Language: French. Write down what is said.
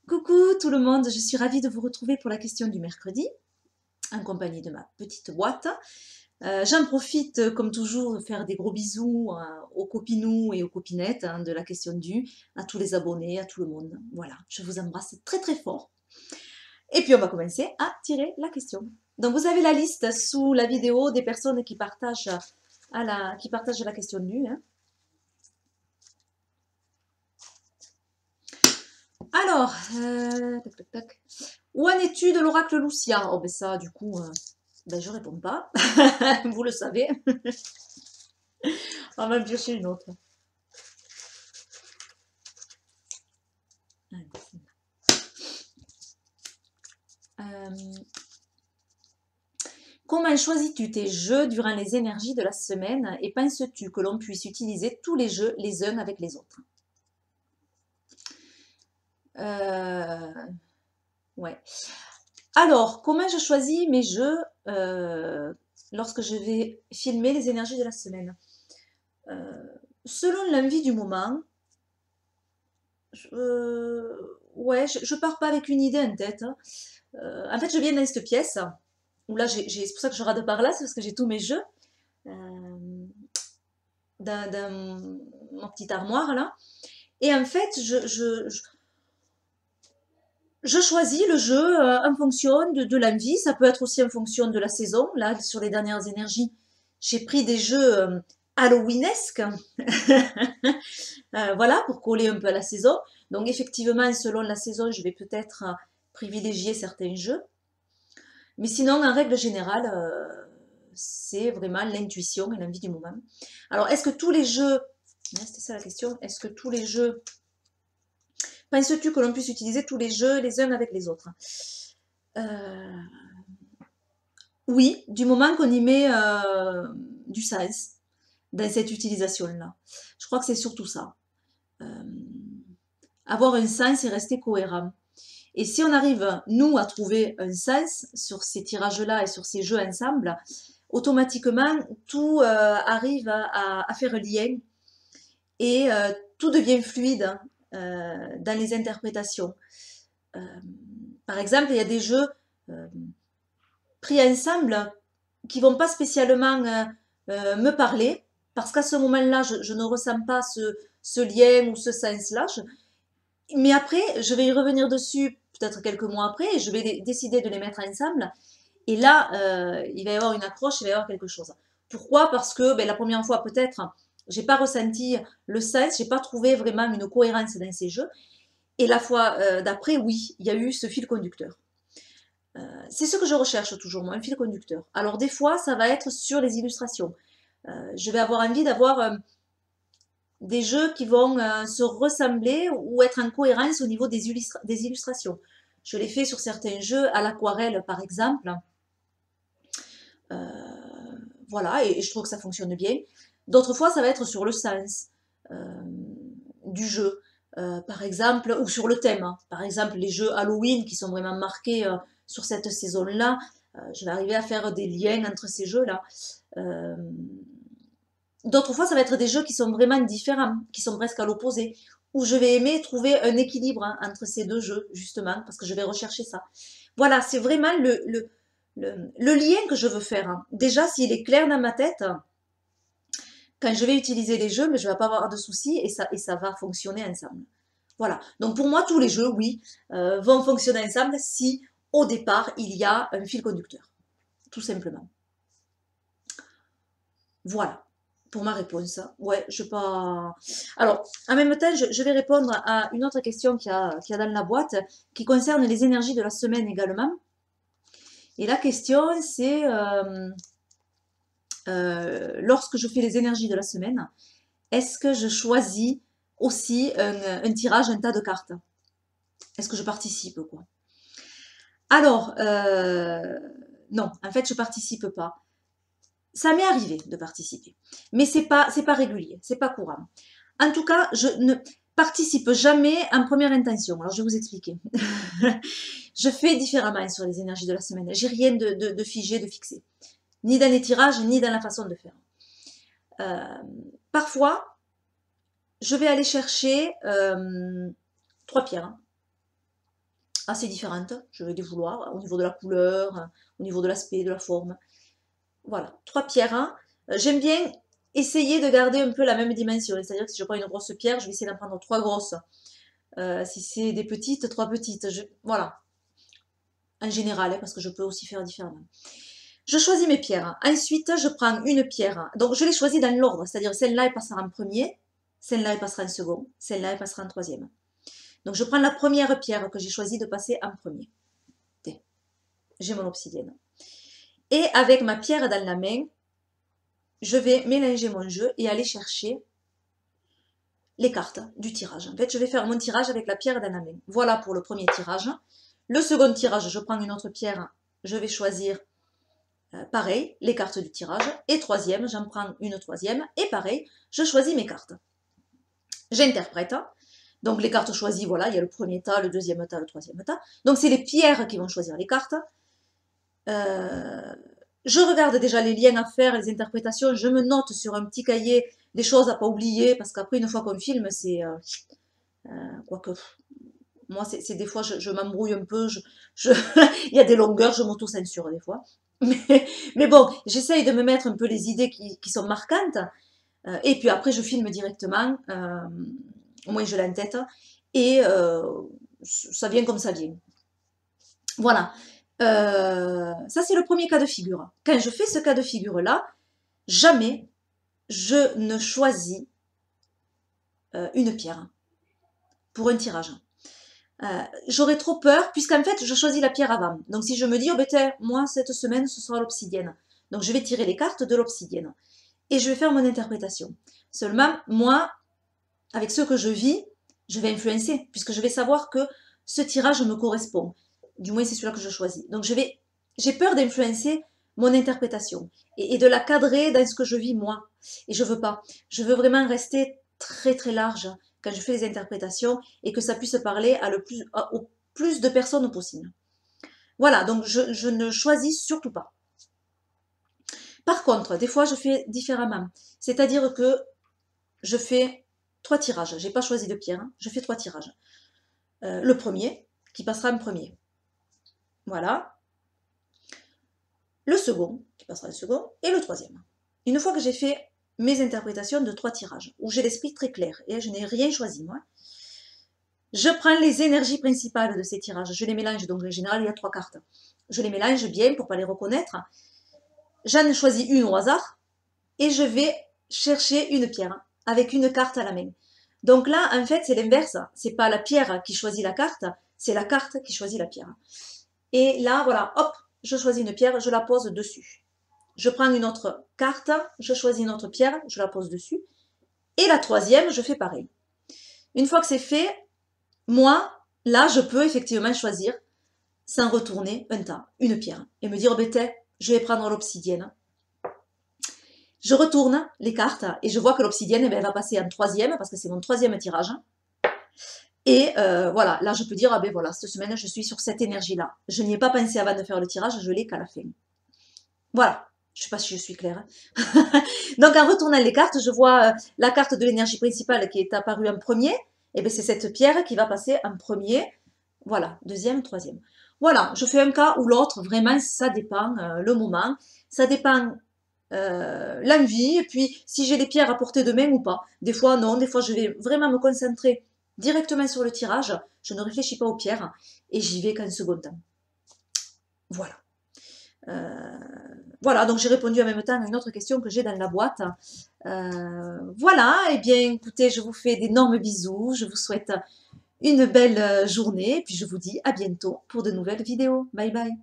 Coucou tout le monde, je suis ravie de vous retrouver pour la question du mercredi, en compagnie de ma petite boîte. J'en profite, comme toujours, de faire des gros bisous aux copinous et aux copinettes de la question du, à tous les abonnés, à tout le monde. Voilà, je vous embrasse très très fort. Et puis on va commencer à tirer la question. Donc vous avez la liste sous la vidéo des personnes qui partagent, qui partagent la question du. Alors, tac, tac, tac. Où en es-tu de l'oracle Lucia? Oh ben ça, du coup, ben je réponds pas. Vous le savez. On va en piocher une autre. Euh, Comment choisis-tu tes jeux durant les énergies de la semaine et penses-tu que l'on puisse utiliser tous les jeux les uns avec les autres? Ouais. Alors, comment je choisis mes jeux lorsque je vais filmer les énergies de la semaine? Euh, Selon l'envie du moment, ouais, je pars pas avec une idée en tête, hein. En fait, je viens dans cette pièce où là, c'est pour ça que je rate par là, c'est parce que j'ai tous mes jeux euh, dans ma petite armoire là. Et en fait, je choisis le jeu en fonction de l'envie. Ça peut être aussi en fonction de la saison. Là, sur les dernières énergies, j'ai pris des jeux halloweenesques. Voilà, pour coller un peu à la saison. Donc effectivement, selon la saison, je vais peut-être privilégier certains jeux. Mais sinon, en règle générale, c'est vraiment l'intuition et l'envie du moment. Alors, est-ce que tous les jeux, c'était ça la question, est-ce que tous les jeux, penses-tu que l'on puisse utiliser tous les jeux les uns avec les autres? Euh, Oui, du moment qu'on y met du sens dans cette utilisation-là. Je crois que c'est surtout ça. Euh, Avoir un sens et rester cohérent. Et si on arrive, nous, à trouver un sens sur ces tirages-là et sur ces jeux ensemble, automatiquement, tout arrive à faire un lien et tout devient fluide dans les interprétations. Euh, Par exemple, il y a des jeux euh, pris ensemble qui vont pas spécialement me parler, parce qu'à ce moment-là, je ne ressens pas ce lien ou ce sens-là. Mais après, je vais y revenir dessus peut-être quelques mois après, et je vais décider de les mettre ensemble. Et là, il va y avoir une accroche, il va y avoir quelque chose. Pourquoi? Parce que ben, la première fois, peut-être, j'ai pas ressenti le sens, j'ai pas trouvé vraiment une cohérence dans ces jeux. Et la fois d'après, oui, il y a eu ce fil conducteur. C'est ce que je recherche toujours, moi, un fil conducteur. Alors des fois, ça va être sur les illustrations. Je vais avoir envie d'avoir des jeux qui vont se ressembler ou être en cohérence au niveau des illustrations. Je l'ai fait sur certains jeux à l'aquarelle, par exemple. Voilà, et je trouve que ça fonctionne bien. D'autres fois, ça va être sur le sens du jeu, par exemple, ou sur le thème, hein. Par exemple, les jeux Halloween qui sont vraiment marqués sur cette saison-là, je vais arriver à faire des liens entre ces jeux-là. Euh, D'autres fois, ça va être des jeux qui sont vraiment différents, qui sont presque à l'opposé, où je vais aimer trouver un équilibre hein, entre ces deux jeux, justement, parce que je vais rechercher ça. Voilà, c'est vraiment le lien que je veux faire, hein. Déjà, s'il est clair dans ma tête, quand je vais utiliser les jeux, mais je ne vais pas avoir de soucis et ça va fonctionner ensemble. Voilà. Donc pour moi, tous les jeux, oui, vont fonctionner ensemble si au départ, il y a un fil conducteur. Tout simplement. Voilà pour ma réponse. Ouais, je pas. Alors, en même temps, je vais répondre à une autre question qu'il y a dans la boîte qui concerne les énergies de la semaine également. Et la question, c'est lorsque je fais les énergies de la semaine, est-ce que je choisis aussi un tirage, un tas de cartes? Est-ce que je participe, quoi? Alors, non, en fait, je participe pas. Ça m'est arrivé de participer, mais c'est pas régulier, c'est pas courant. En tout cas, je ne participe jamais en première intention. Alors, je vais vous expliquer. Je fais différemment sur les énergies de la semaine. J'ai rien de figé, de fixé. Ni dans les tirages, ni dans la façon de faire. Parfois, je vais aller chercher 3 pierres, hein. assez différentes, je vais les vouloir, au niveau de la couleur, au niveau de l'aspect, de la forme. Voilà, 3 pierres. Hein. J'aime bien essayer de garder un peu la même dimension, c'est-à-dire que si je prends une grosse pierre, je vais essayer d'en prendre 3 grosses. Si c'est des petites, 3 petites. Voilà, en général, hein, parce que je peux aussi faire différemment. Je choisis mes pierres. Ensuite, je prends une pierre. Donc, je les choisis dans l'ordre, c'est-à-dire celle-là, elle passera en premier, celle-là, elle passera en second, celle-là, elle passera en troisième. Donc, je prends la première pierre que j'ai choisi de passer en premier. J'ai mon obsidienne. Et avec ma pierre dans la main, je vais mélanger mon jeu et aller chercher les cartes du tirage. En fait, je vais faire mon tirage avec la pierre dans la main. Voilà pour le premier tirage. Le second tirage, je prends une autre pierre, je vais choisir pareil, les cartes du tirage. Et troisième, j'en prends une troisième. Et pareil, je choisis mes cartes. J'interprète. Donc les cartes choisies, voilà, il y a le premier tas, le deuxième tas, le troisième tas. Donc c'est les pierres qui vont choisir les cartes. Je regarde déjà les liens à faire, les interprétations. Je me note sur un petit cahier des choses à pas oublier. Parce qu'après, une fois qu'on filme, c'est... quoique... Moi, c'est des fois, je m'embrouille un peu. Il y a des longueurs, je m'auto-censure des fois. Mais bon, j'essaye de me mettre un peu les idées qui sont marquantes. Et puis après, je filme directement. Au moins, je l'ai en tête. Et ça vient comme ça vient. Voilà. Ça, c'est le premier cas de figure. Quand je fais ce cas de figure-là, jamais je ne choisis une pierre pour un tirage. J'aurais trop peur, puisqu'en fait, je choisis la pierre avant. Donc, si je me dis, oh, ben, moi, cette semaine, ce sera l'obsidienne. Donc, je vais tirer les cartes de l'obsidienne. Et je vais faire mon interprétation. Seulement, moi, avec ce que je vis, je vais influencer, puisque je vais savoir que ce tirage me correspond. Du moins, c'est celui-là que je choisis. Donc, j'ai peur d'influencer mon interprétation et de la cadrer dans ce que je vis moi. Et je veux pas. Je veux vraiment rester très très large quand je fais les interprétations et que ça puisse parler au plus de personnes possible. Voilà, donc je ne choisis surtout pas. Par contre, des fois, je fais différemment. C'est-à-dire que je fais 3 tirages. Je n'ai pas choisi de pierre, hein. Je fais 3 tirages. Le premier, qui passera en premier. Voilà. Le second, qui passera en second. Et le troisième. Une fois que j'ai fait mes interprétations de 3 tirages, où j'ai l'esprit très clair, et je n'ai rien choisi, moi, je prends les énergies principales de ces tirages. Je les mélange, donc en général, il y a 3 cartes. Je les mélange bien pour ne pas les reconnaître. J'en choisis une au hasard, et je vais chercher une pierre, avec une carte à la main. Donc là, en fait, c'est l'inverse. C'est pas la pierre qui choisit la carte, c'est la carte qui choisit la pierre. Et là, voilà, hop, je choisis une pierre, je la pose dessus. Je prends une autre carte, je choisis une autre pierre, je la pose dessus. Et la troisième, je fais pareil. Une fois que c'est fait, moi, là, je peux effectivement choisir, sans retourner, un tas, une pierre. Et me dire, oh, ben, je vais prendre l'obsidienne. Je retourne les cartes et je vois que l'obsidienne, elle va passer en troisième, parce que c'est mon troisième tirage. Et voilà, là, je peux dire, ah ben voilà, cette semaine, je suis sur cette énergie-là. Je n'y ai pas pensé avant de faire le tirage, je l'ai qu'à la fin. Voilà. Je ne sais pas si je suis claire. Donc, en retournant les cartes, je vois la carte de l'énergie principale qui est apparue en premier. Et bien, c'est cette pierre qui va passer en premier. Voilà, deuxième, troisième. Voilà, je fais un cas ou l'autre. Vraiment, ça dépend le moment. Ça dépend l'envie. Et puis, si j'ai les pierres à portée de main ou pas. Des fois, non. Des fois, je vais vraiment me concentrer directement sur le tirage. Je ne réfléchis pas aux pierres. Et j'y vais qu'en second temps. Voilà. Voilà, donc j'ai répondu en même temps à une autre question que j'ai dans la boîte. Voilà, et bien écoutez, je vous fais d'énormes bisous, je vous souhaite une belle journée, et puis je vous dis à bientôt pour de nouvelles vidéos. Bye bye.